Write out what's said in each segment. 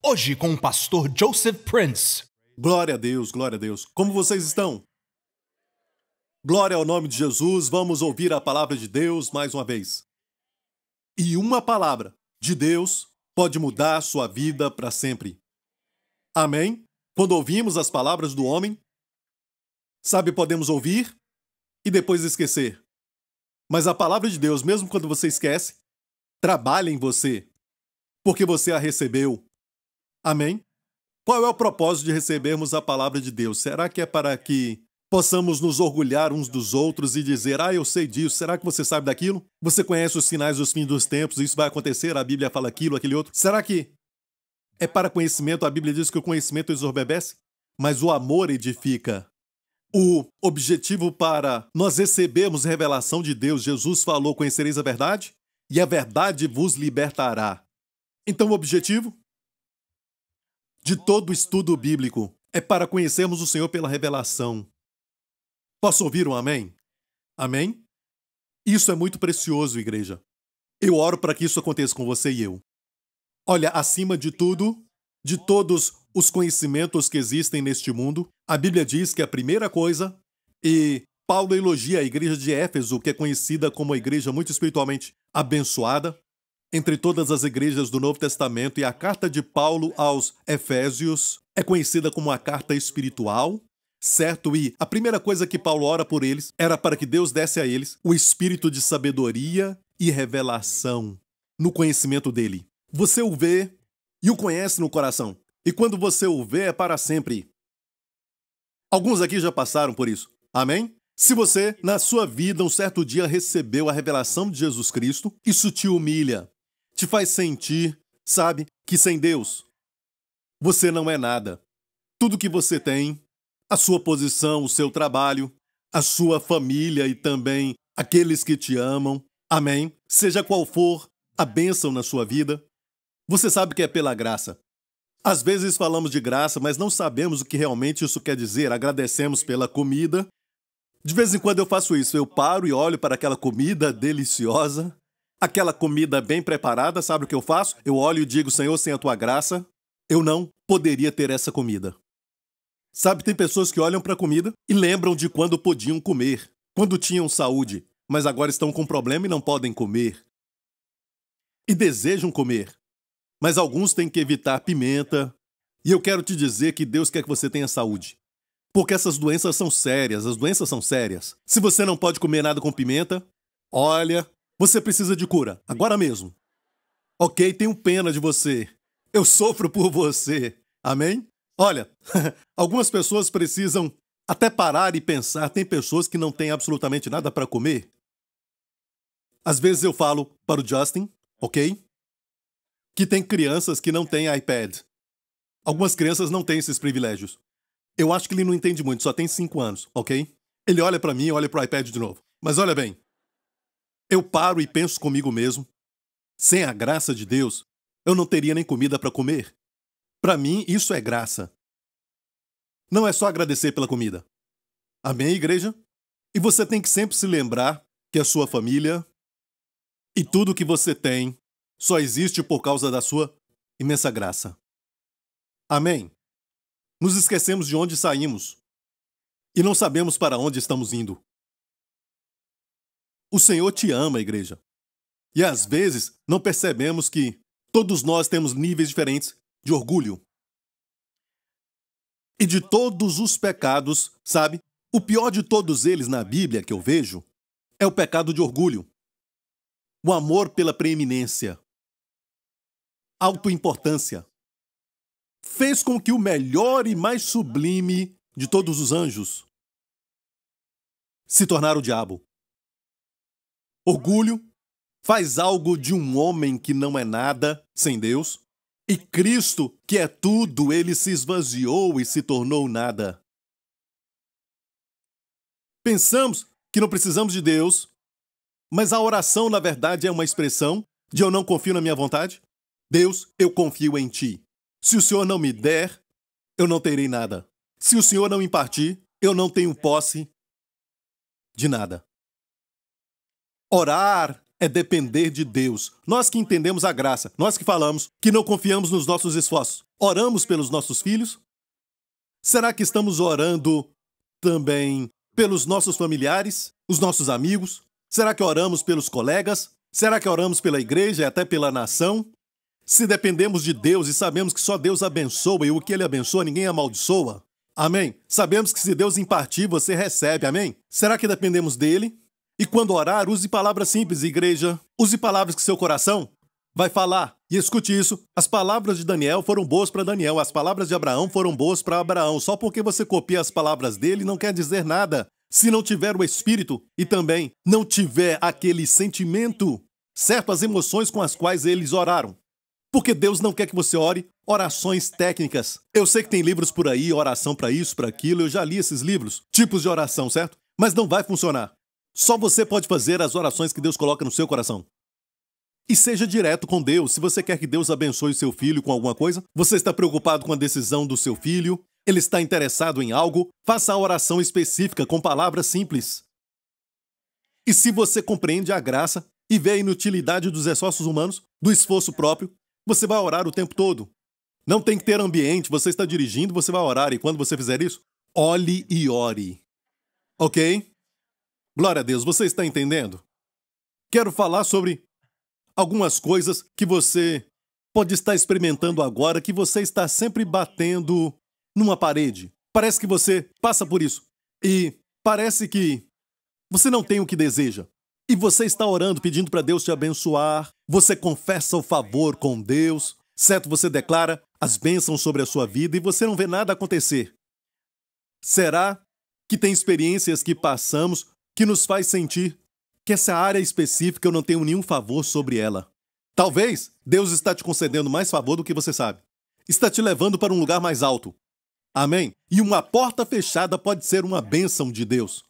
Hoje com o pastor Joseph Prince. Glória a Deus, glória a Deus. Como vocês estão? Glória ao nome de Jesus. Vamos ouvir a palavra de Deus mais uma vez. E uma palavra de Deus pode mudar a sua vida para sempre. Amém? Quando ouvimos as palavras do homem, sabe, podemos ouvir e depois esquecer. Mas a palavra de Deus, mesmo quando você esquece, trabalha em você, porque você a recebeu. Amém? Qual é o propósito de recebermos a palavra de Deus? Será que é para que possamos nos orgulhar uns dos outros e dizer, eu sei disso, será que você sabe daquilo? Você conhece os sinais dos fins dos tempos, isso vai acontecer, a Bíblia fala aquilo, aquele outro. Será que é para conhecimento? A Bíblia diz que o conhecimento exorbebece, mas o amor edifica. O objetivo para nós recebermos a revelação de Deus, Jesus falou, conhecereis a verdade e a verdade vos libertará. Então o objetivo de todo o estudo bíblico é para conhecermos o Senhor pela revelação. Posso ouvir um amém? Amém? Isso é muito precioso, igreja. Eu oro para que isso aconteça com você e eu. Olha, acima de tudo, de todos os conhecimentos que existem neste mundo, a Bíblia diz que a primeira coisa, e Paulo elogia a igreja de Éfeso, que é conhecida como uma igreja muito espiritualmente abençoada, entre todas as igrejas do Novo Testamento, e a carta de Paulo aos Efésios é conhecida como a carta espiritual, certo? E a primeira coisa que Paulo ora por eles era para que Deus desse a eles o espírito de sabedoria e revelação no conhecimento dele. Você o vê e o conhece no coração. E quando você o vê, é para sempre. Alguns aqui já passaram por isso. Amém? Se você, na sua vida, um certo dia recebeu a revelação de Jesus Cristo, isso te humilha, te faz sentir, sabe, que sem Deus você não é nada. Tudo que você tem, a sua posição, o seu trabalho, a sua família e também aqueles que te amam, amém? Seja qual for a bênção na sua vida, você sabe que é pela graça. Às vezes falamos de graça, mas não sabemos o que realmente isso quer dizer. Agradecemos pela comida. De vez em quando eu faço isso, eu paro e olho para aquela comida deliciosa, aquela comida bem preparada, sabe o que eu faço? Eu olho e digo, Senhor, sem a tua graça, eu não poderia ter essa comida. Sabe, tem pessoas que olham para a comida e lembram de quando podiam comer, quando tinham saúde, mas agora estão com problema e não podem comer. E desejam comer, mas alguns têm que evitar pimenta. E eu quero te dizer que Deus quer que você tenha saúde. Porque essas doenças são sérias, as doenças são sérias. Se você não pode comer nada com pimenta, olha, você precisa de cura, agora mesmo. Ok, tenho pena de você. Eu sofro por você. Amém? Olha, algumas pessoas precisam até parar e pensar. Tem pessoas que não têm absolutamente nada para comer. Às vezes eu falo para o Justin, ok? Que tem crianças que não têm iPad. Algumas crianças não têm esses privilégios. Eu acho que ele não entende muito, só tem 5 anos, ok? Ele olha para mim e olha para o iPad de novo. Mas olha bem, eu paro e penso comigo mesmo, sem a graça de Deus, eu não teria nem comida para comer. Para mim, isso é graça. Não é só agradecer pela comida. Amém, igreja? E você tem que sempre se lembrar que a sua família e tudo que você tem só existe por causa da sua imensa graça. Amém? Nos esquecemos de onde saímos e não sabemos para onde estamos indo. O Senhor te ama, igreja. E às vezes não percebemos que todos nós temos níveis diferentes de orgulho. E de todos os pecados, sabe? O pior de todos eles na Bíblia que eu vejo é o pecado de orgulho. O amor pela preeminência. Autoimportância. Fez com que o melhor e mais sublime de todos os anjos se tornara o diabo. Orgulho faz algo de um homem que não é nada sem Deus, e Cristo, que é tudo, ele se esvaziou e se tornou nada. Pensamos que não precisamos de Deus, mas a oração, na verdade, é uma expressão de eu não confio na minha vontade. Deus, eu confio em ti. Se o Senhor não me der, eu não terei nada. Se o Senhor não impartir, eu não tenho posse de nada. Orar é depender de Deus. Nós que entendemos a graça, nós que falamos que não confiamos nos nossos esforços, oramos pelos nossos filhos? Será que estamos orando também pelos nossos familiares, os nossos amigos? Será que oramos pelos colegas? Será que oramos pela igreja e até pela nação? Se dependemos de Deus e sabemos que só Deus abençoa e o que Ele abençoa ninguém amaldiçoa, amém? Sabemos que se Deus impartir, você recebe, amém? Será que dependemos dEle? E quando orar, use palavras simples, igreja. Use palavras que seu coração vai falar. E escute isso, as palavras de Daniel foram boas para Daniel, as palavras de Abraão foram boas para Abraão. Só porque você copia as palavras dele não quer dizer nada. Se não tiver o Espírito e também não tiver aquele sentimento, certo? As emoções com as quais eles oraram. Porque Deus não quer que você ore orações técnicas. Eu sei que tem livros por aí, oração para isso, para aquilo, eu já li esses livros, tipos de oração, certo? Mas não vai funcionar. Só você pode fazer as orações que Deus coloca no seu coração. E seja direto com Deus. Se você quer que Deus abençoe seu filho com alguma coisa, você está preocupado com a decisão do seu filho, ele está interessado em algo, faça a oração específica com palavras simples. E se você compreende a graça e vê a inutilidade dos esforços humanos, do esforço próprio, você vai orar o tempo todo. Não tem que ter ambiente, você está dirigindo, você vai orar. E quando você fizer isso, olhe e ore. Ok? Glória a Deus, você está entendendo? Quero falar sobre algumas coisas que você pode estar experimentando agora, que você está sempre batendo numa parede. Parece que você passa por isso. E parece que você não tem o que deseja. E você está orando, pedindo para Deus te abençoar. Você confessa o favor com Deus. Certo? Você declara as bênçãos sobre a sua vida e você não vê nada acontecer. Será que tem experiências que passamos que nos faz sentir que essa área específica eu não tenho nenhum favor sobre ela? Talvez Deus está te concedendo mais favor do que você sabe. Está te levando para um lugar mais alto. Amém? E uma porta fechada pode ser uma bênção de Deus.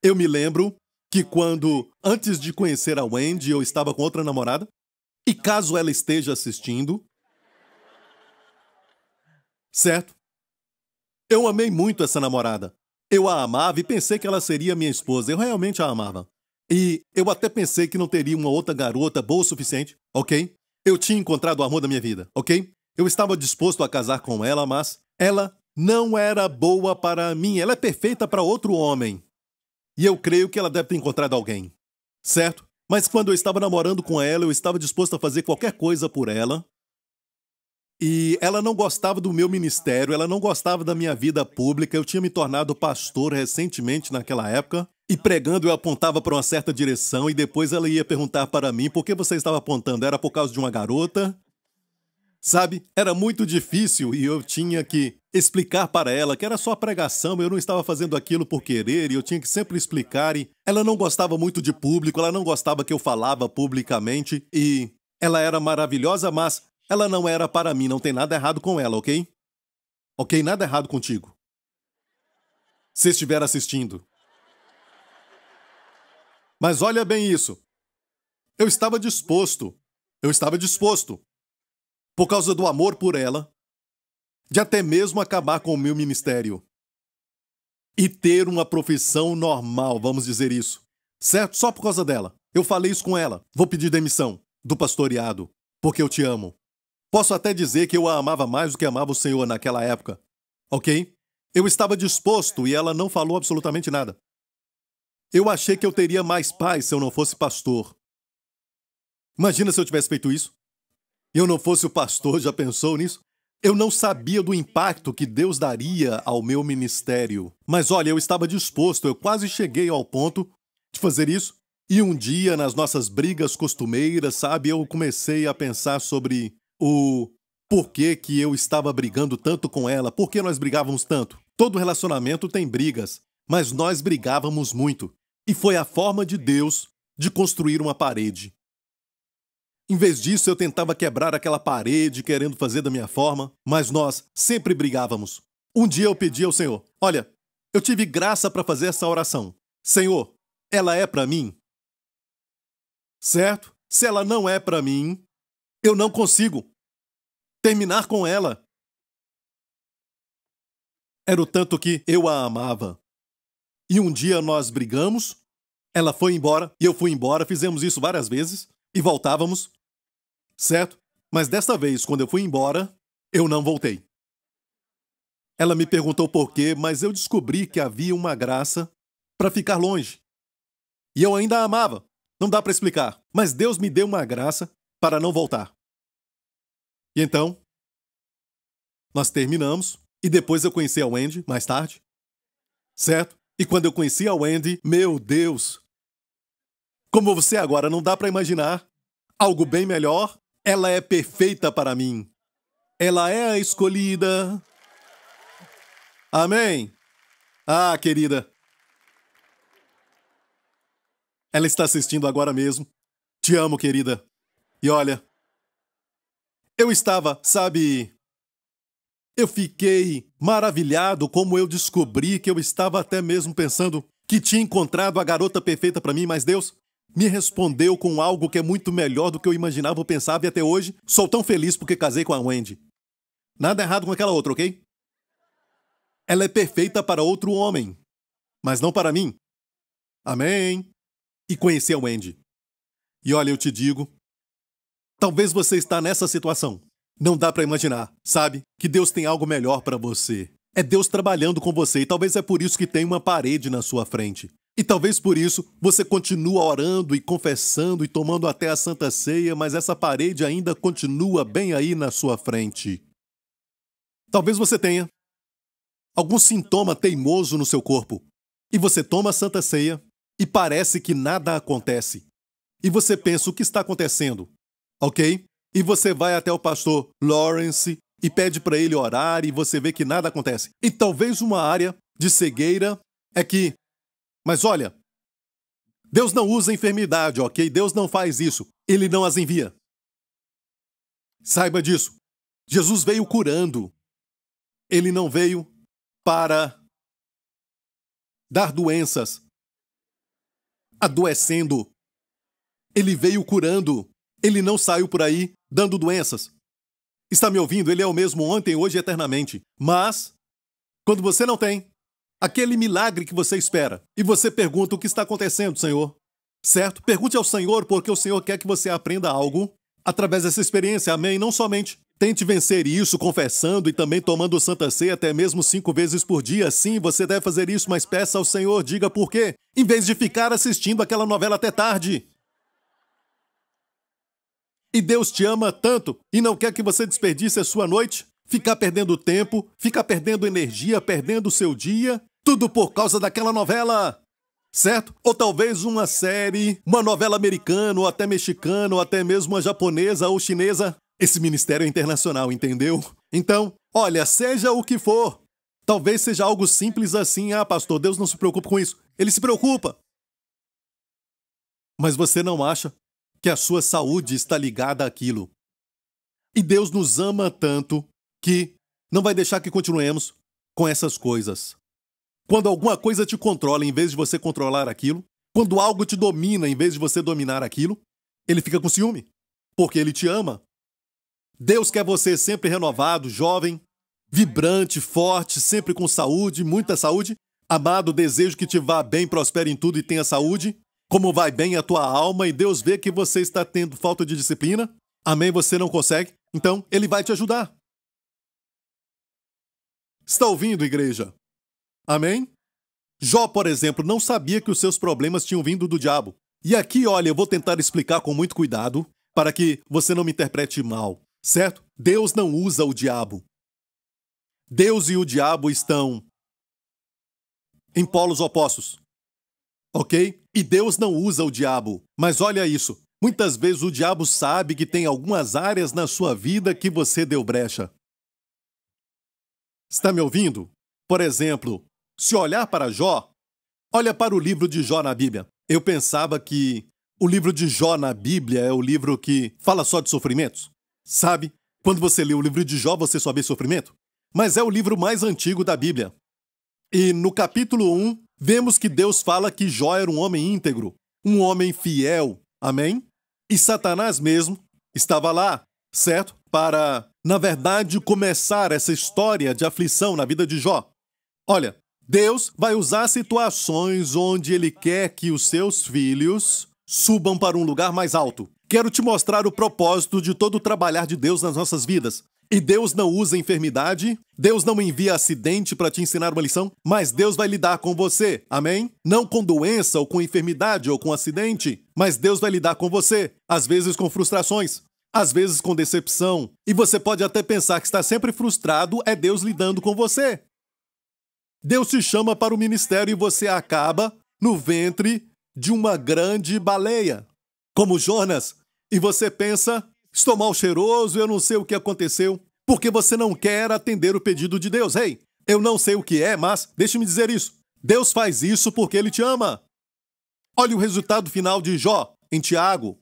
Eu me lembro que antes de conhecer a Wendy, eu estava com outra namorada. E caso ela esteja assistindo, certo? Eu amei muito essa namorada. Eu a amava e pensei que ela seria minha esposa. Eu realmente a amava. E eu até pensei que não teria uma outra garota boa o suficiente, ok? Eu tinha encontrado o amor da minha vida, ok? Eu estava disposto a casar com ela, mas ela não era boa para mim. Ela é perfeita para outro homem. E eu creio que ela deve ter encontrado alguém, certo? Mas quando eu estava namorando com ela, eu estava disposto a fazer qualquer coisa por ela. E ela não gostava do meu ministério, ela não gostava da minha vida pública. Eu tinha me tornado pastor recentemente naquela época. E pregando eu apontava para uma certa direção e depois ela ia perguntar para mim por que você estava apontando. Era por causa de uma garota? Sabe? Era muito difícil e eu tinha que explicar para ela que era só pregação, eu não estava fazendo aquilo por querer e eu tinha que sempre explicar. E ela não gostava muito de público, ela não gostava que eu falava publicamente e ela era maravilhosa, mas ela não era para mim, não tem nada errado com ela, ok? Ok? Nada errado contigo. Se estiver assistindo. Mas olha bem isso. Eu estava disposto, por causa do amor por ela, de até mesmo acabar com o meu ministério. E ter uma profissão normal, vamos dizer isso. Certo? Só por causa dela. Eu falei isso com ela. Vou pedir demissão do pastoreado, porque eu te amo. Posso até dizer que eu a amava mais do que amava o Senhor naquela época. Ok? Eu estava disposto e ela não falou absolutamente nada. Eu achei que eu teria mais paz se eu não fosse pastor. Imagina se eu tivesse feito isso. E eu não fosse o pastor, já pensou nisso? Eu não sabia do impacto que Deus daria ao meu ministério. Mas olha, eu estava disposto, eu quase cheguei ao ponto de fazer isso. E um dia, nas nossas brigas costumeiras, sabe, eu comecei a pensar sobre o porquê que eu estava brigando tanto com ela, por que nós brigávamos tanto. Todo relacionamento tem brigas, mas nós brigávamos muito. E foi a forma de Deus de construir uma parede. Em vez disso, eu tentava quebrar aquela parede, querendo fazer da minha forma, mas nós sempre brigávamos. Um dia eu pedi ao Senhor, olha, eu tive graça para fazer essa oração. Senhor, ela é para mim? Certo? Se ela não é para mim, eu não consigo terminar com ela. Era o tanto que eu a amava. E um dia nós brigamos, Ela foi embora e eu fui embora, fizemos isso várias vezes e voltávamos, certo? Mas desta vez, quando eu fui embora, eu não voltei. Ela me perguntou por quê, mas eu descobri que havia uma graça para ficar longe. E eu ainda a amava. Não dá para explicar, mas Deus me deu uma graça para não voltar. E então, nós terminamos e depois eu conheci a Wendy mais tarde, certo? E quando eu conheci a Wendy, meu Deus! Como você agora não dá para imaginar algo bem melhor, ela é perfeita para mim. Ela é a escolhida. Amém? Ah, querida. Ela está assistindo agora mesmo. Te amo, querida. E olha, eu estava, sabe... Eu fiquei maravilhado como eu descobri que eu estava até mesmo pensando que tinha encontrado a garota perfeita para mim, mas Deus me respondeu com algo que é muito melhor do que eu imaginava ou pensava e até hoje sou tão feliz porque casei com a Wendy. Nada errado com aquela outra, ok? Ela é perfeita para outro homem, mas não para mim. Amém? E conheci a Wendy. E olha, eu te digo, talvez você está nessa situação. Não dá para imaginar, sabe? Que Deus tem algo melhor para você. É Deus trabalhando com você e talvez é por isso que tem uma parede na sua frente. E talvez por isso você continua orando e confessando e tomando até a Santa Ceia, mas essa parede ainda continua bem aí na sua frente. Talvez você tenha algum sintoma teimoso no seu corpo e você toma a Santa Ceia e parece que nada acontece. E você pensa, o que está acontecendo? Ok? E você vai até o pastor Lawrence e pede para ele orar e você vê que nada acontece. E talvez uma área de cegueira é que... Mas olha, Deus não usa enfermidade, ok? Deus não faz isso. Ele não as envia. Saiba disso. Jesus veio curando. Ele não veio para dar doenças, adoecendo. Ele veio curando. Ele não saiu por aí dando doenças. Está me ouvindo? Ele é o mesmo ontem, hoje e eternamente. Mas, quando você não tem aquele milagre que você espera, e você pergunta o que está acontecendo, Senhor, certo? Pergunte ao Senhor, porque o Senhor quer que você aprenda algo através dessa experiência, amém? Não somente tente vencer isso confessando e também tomando Santa Ceia até mesmo 5 vezes por dia. Sim, você deve fazer isso, mas peça ao Senhor, diga por quê, em vez de ficar assistindo aquela novela até tarde. E Deus te ama tanto e não quer que você desperdice a sua noite, ficar perdendo tempo, ficar perdendo energia, perdendo o seu dia, tudo por causa daquela novela, certo? Ou talvez uma série, uma novela americana, ou até mexicana, ou até mesmo uma japonesa ou chinesa. Esse ministério é internacional, entendeu? Então, olha, seja o que for, talvez seja algo simples assim, ah, pastor, Deus não se preocupa com isso. Ele se preocupa. Mas você não acha que a sua saúde está ligada àquilo? E Deus nos ama tanto que não vai deixar que continuemos com essas coisas. Quando alguma coisa te controla em vez de você controlar aquilo, quando algo te domina em vez de você dominar aquilo, ele fica com ciúme, porque ele te ama. Deus quer você sempre renovado, jovem, vibrante, forte, sempre com saúde, muita saúde. Amado, desejo que te vá bem, prospere em tudo e tenha saúde. Como vai bem a tua alma e Deus vê que você está tendo falta de disciplina. Amém? Você não consegue? Então, Ele vai te ajudar. Está ouvindo, igreja? Amém? Jó, por exemplo, não sabia que os seus problemas tinham vindo do diabo. E aqui, olha, eu vou tentar explicar com muito cuidado para que você não me interprete mal, certo? Deus não usa o diabo. Deus e o diabo estão em polos opostos. Ok? E Deus não usa o diabo. Mas olha isso. Muitas vezes o diabo sabe que tem algumas áreas na sua vida que você deu brecha. Está me ouvindo? Por exemplo, se olhar para Jó, olha para o livro de Jó na Bíblia. Eu pensava que o livro de Jó na Bíblia é o livro que fala só de sofrimentos. Sabe? Quando você lê o livro de Jó, você só vê sofrimento. Mas é o livro mais antigo da Bíblia. E no capítulo 1, vemos que Deus fala que Jó era um homem íntegro, um homem fiel. Amém? E Satanás mesmo estava lá, certo? Para, na verdade, começar essa história de aflição na vida de Jó. Olha, Deus vai usar situações onde Ele quer que os seus filhos subam para um lugar mais alto. Quero te mostrar o propósito de todo o trabalhar de Deus nas nossas vidas. E Deus não usa enfermidade, Deus não envia acidente para te ensinar uma lição, mas Deus vai lidar com você, amém? Não com doença, ou com enfermidade, ou com acidente, mas Deus vai lidar com você, às vezes com frustrações, às vezes com decepção. E você pode até pensar que está sempre frustrado, é Deus lidando com você. Deus te chama para o ministério e você acaba no ventre de uma grande baleia, como Jonas, e você pensa: estou mal cheiroso, eu não sei o que aconteceu, porque você não quer atender o pedido de Deus. Ei, eu não sei o que é, mas deixe-me dizer isso. Deus faz isso porque Ele te ama. Olha o resultado final de Jó, em Tiago.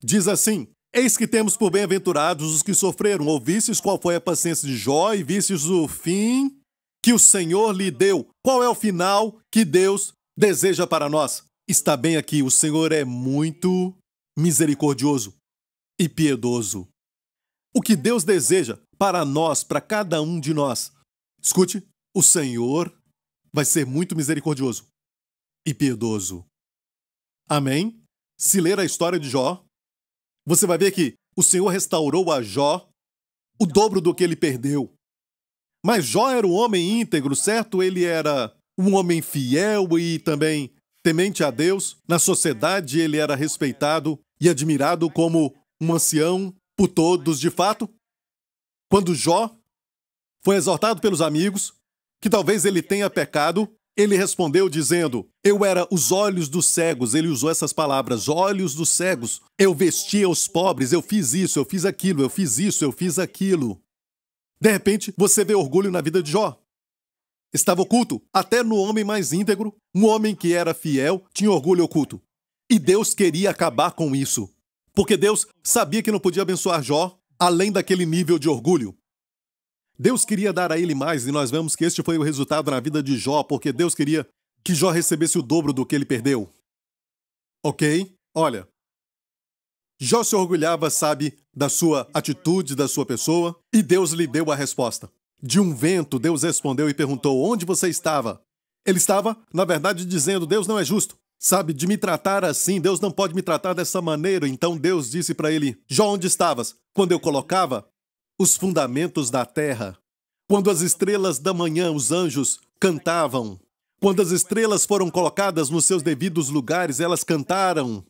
Diz assim: eis que temos por bem-aventurados os que sofreram. Ouvistes qual foi a paciência de Jó e vistes o fim que o Senhor lhe deu. Qual é o final que Deus deseja para nós? Está bem aqui, o Senhor é muito misericordioso e piedoso. O que Deus deseja para nós, para cada um de nós, escute, o Senhor vai ser muito misericordioso e piedoso. Amém? Se ler a história de Jó, você vai ver que o Senhor restaurou a Jó o dobro do que ele perdeu. Mas Jó era um homem íntegro, certo? Ele era um homem fiel e também temente a Deus. Na sociedade ele era respeitado e admirado como um ancião por todos, de fato. Quando Jó foi exortado pelos amigos que talvez ele tenha pecado, ele respondeu dizendo: eu era os olhos dos cegos. Ele usou essas palavras, olhos dos cegos. Eu vestia os pobres, eu fiz isso, eu fiz aquilo, eu fiz isso, eu fiz aquilo. De repente, você vê orgulho na vida de Jó. Estava oculto, até no homem mais íntegro, um homem que era fiel, tinha orgulho oculto. E Deus queria acabar com isso, porque Deus sabia que não podia abençoar Jó além daquele nível de orgulho. Deus queria dar a ele mais, e nós vemos que este foi o resultado na vida de Jó, porque Deus queria que Jó recebesse o dobro do que ele perdeu. Ok? Olha, Jó se orgulhava, sabe, da sua atitude, da sua pessoa, e Deus lhe deu a resposta. De um vento, Deus respondeu e perguntou: onde você estava? Ele estava, na verdade, dizendo: Deus não é justo, sabe, de me tratar assim, Deus não pode me tratar dessa maneira. Então Deus disse para ele: Jó, onde estavas? Quando eu colocava os fundamentos da terra, quando as estrelas da manhã, os anjos, cantavam, quando as estrelas foram colocadas nos seus devidos lugares, elas cantaram.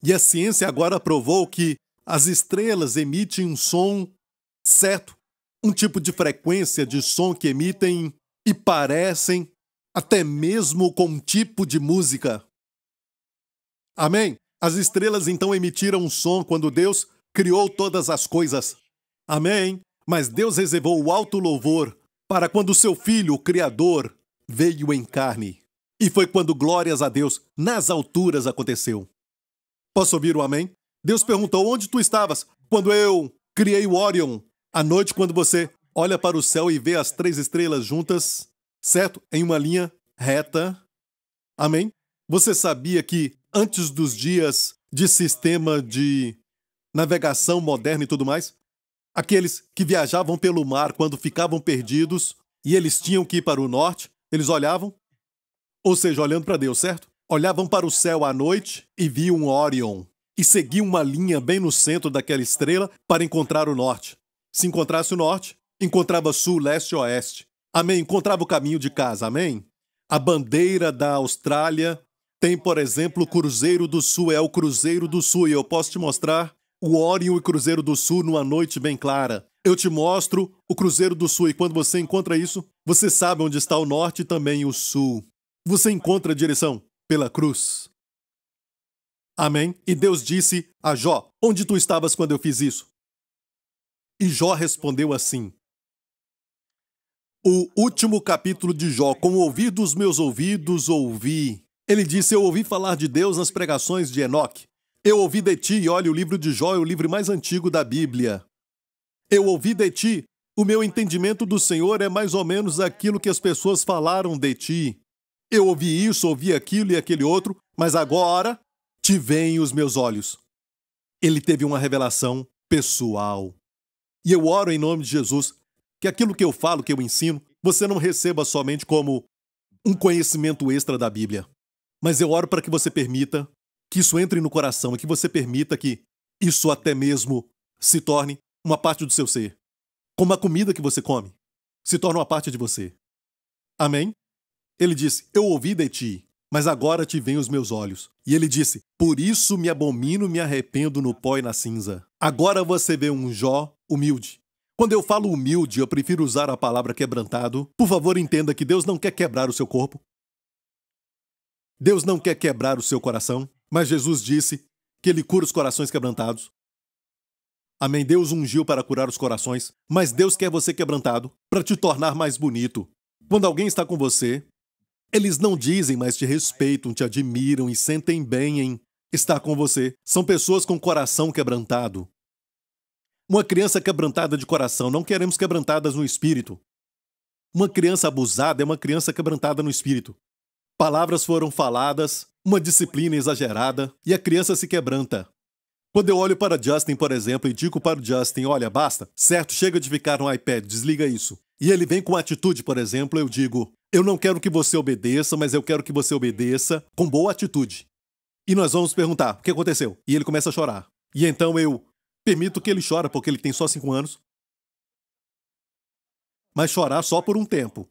E a ciência agora provou que as estrelas emitem um som certo, um tipo de frequência de som que emitem e parecem até mesmo com um tipo de música. Amém? As estrelas então emitiram um som quando Deus criou todas as coisas. Amém? Mas Deus reservou o alto louvor para quando o seu Filho, o Criador, veio em carne. E foi quando, glórias a Deus, nas alturas aconteceu. Posso ouvir o amém? Deus perguntou: onde tu estavas quando eu criei o Órion? À noite, quando você olha para o céu e vê as 3 estrelas juntas, certo? Em uma linha reta. Amém? Você sabia que antes dos dias de sistema de navegação moderna e tudo mais, aqueles que viajavam pelo mar quando ficavam perdidos e eles tinham que ir para o norte, eles olhavam, ou seja, olhando para Deus, certo? Olhavam para o céu à noite e viam um Órion e seguiam uma linha bem no centro daquela estrela para encontrar o norte. Se encontrasse o norte, encontrava sul, leste e oeste. Amém? Encontrava o caminho de casa. Amém? A bandeira da Austrália tem, por exemplo, o Cruzeiro do Sul. É o Cruzeiro do Sul. E eu posso te mostrar o Órion e o Cruzeiro do Sul numa noite bem clara. Eu te mostro o Cruzeiro do Sul. E quando você encontra isso, você sabe onde está o norte e também o sul. Você encontra a direção pela cruz. Amém? E Deus disse a Jó: onde tu estavas quando eu fiz isso? E Jó respondeu assim. O último capítulo de Jó: com o ouvir dos meus ouvidos ouvi. Ele disse: eu ouvi falar de Deus nas pregações de Enoque. Eu ouvi de ti, e olha, o livro de Jó é o livro mais antigo da Bíblia. Eu ouvi de ti. O meu entendimento do Senhor é mais ou menos aquilo que as pessoas falaram de ti. Eu ouvi isso, ouvi aquilo e aquele outro, mas agora te veem os meus olhos. Ele teve uma revelação pessoal. E eu oro em nome de Jesus que aquilo que eu falo, que eu ensino, você não receba somente como um conhecimento extra da Bíblia. Mas eu oro para que você permita que isso entre no coração e que você permita que isso até mesmo se torne uma parte do seu ser. Como a comida que você come se torna uma parte de você. Amém? Ele disse, eu ouvi de ti, mas agora te veem os meus olhos. E ele disse, por isso me abomino, me arrependo no pó e na cinza. Agora você vê um Jó humilde. Quando eu falo humilde, eu prefiro usar a palavra quebrantado. Por favor, entenda que Deus não quer quebrar o seu corpo. Deus não quer quebrar o seu coração, mas Jesus disse que ele cura os corações quebrantados. Amém? Deus ungiu para curar os corações, mas Deus quer você quebrantado para te tornar mais bonito. Quando alguém está com você, eles não dizem, mas te respeitam, te admiram e sentem bem em estar com você. São pessoas com coração quebrantado. Uma criança quebrantada de coração, não queremos quebrantadas no espírito. Uma criança abusada é uma criança quebrantada no espírito. Palavras foram faladas, uma disciplina exagerada e a criança se quebranta. Quando eu olho para Justin, por exemplo, e digo para o Justin, olha, basta, certo, chega de ficar no iPad, desliga isso. E ele vem com atitude, por exemplo, eu digo, eu não quero que você obedeça, mas eu quero que você obedeça com boa atitude. E nós vamos perguntar, o que aconteceu? E ele começa a chorar. E então eu permito que ele chore, porque ele tem só 5 anos. Mas chorar só por um tempo.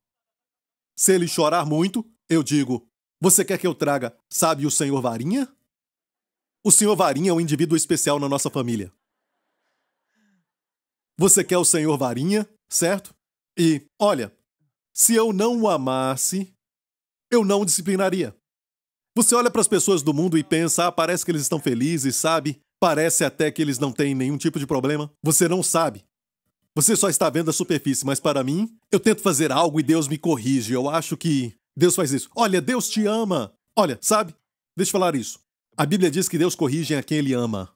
Se ele chorar muito, eu digo, você quer que eu traga, sabe, o Senhor Varinha? O Senhor Varinha é um indivíduo especial na nossa família. Você quer o Senhor Varinha, certo? E, olha, se eu não o amasse, eu não o disciplinaria. Você olha para as pessoas do mundo e pensa, parece que eles estão felizes, sabe? Parece até que eles não têm nenhum tipo de problema. Você não sabe. Você só está vendo a superfície, mas para mim, eu tento fazer algo e Deus me corrige. Eu acho que Deus faz isso. Olha, Deus te ama. Olha, sabe? Deixa eu falar isso. A Bíblia diz que Deus corrige a quem Ele ama.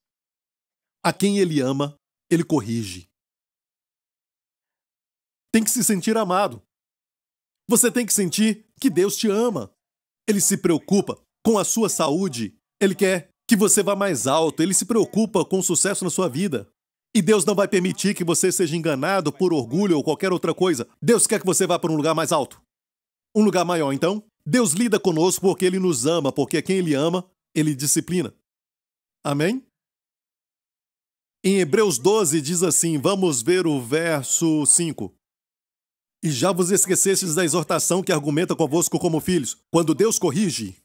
A quem Ele ama, Ele corrige. Tem que se sentir amado. Você tem que sentir que Deus te ama. Ele se preocupa com a sua saúde. Ele quer que você vá mais alto. Ele se preocupa com o sucesso na sua vida. E Deus não vai permitir que você seja enganado por orgulho ou qualquer outra coisa. Deus quer que você vá para um lugar mais alto. Um lugar maior, então. Deus lida conosco porque Ele nos ama, porque quem Ele ama, Ele disciplina. Amém? Em Hebreus 12 diz assim, vamos ver o verso 5. E já vos esquecestes da exortação que argumenta convosco como filhos. Quando Deus corrige,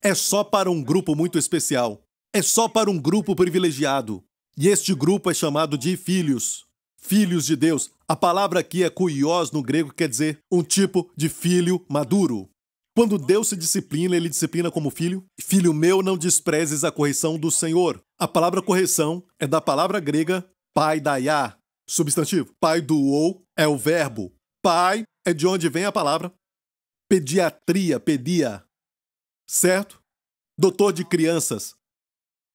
é só para um grupo muito especial. É só para um grupo privilegiado. E este grupo é chamado de filhos. Filhos de Deus. A palavra aqui é kuios no grego, que quer dizer um tipo de filho maduro. Quando Deus se disciplina, Ele disciplina como filho. Filho meu, não desprezes a correção do Senhor. A palavra correção é da palavra grega paidaiá, substantivo. Paiduou é o verbo. Pai é de onde vem a palavra pediatria, pedia. Certo? Doutor de crianças.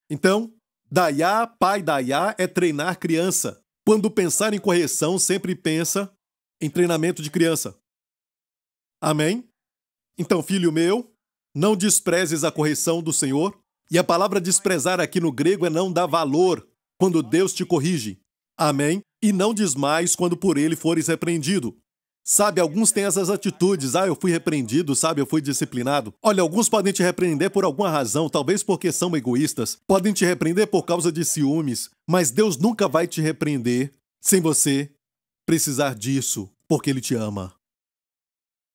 Então, daiá, pai daiá é treinar criança. Quando pensar em correção, sempre pensa em treinamento de criança. Amém? Então, filho meu, não desprezes a correção do Senhor. E a palavra desprezar aqui no grego é não dar valor quando Deus te corrige. Amém? E não desmais quando por ele fores repreendido. Sabe, alguns têm essas atitudes. Eu fui repreendido, sabe, eu fui disciplinado. Olha, alguns podem te repreender por alguma razão, talvez porque são egoístas. Podem te repreender por causa de ciúmes. Mas Deus nunca vai te repreender sem você precisar disso, porque Ele te ama.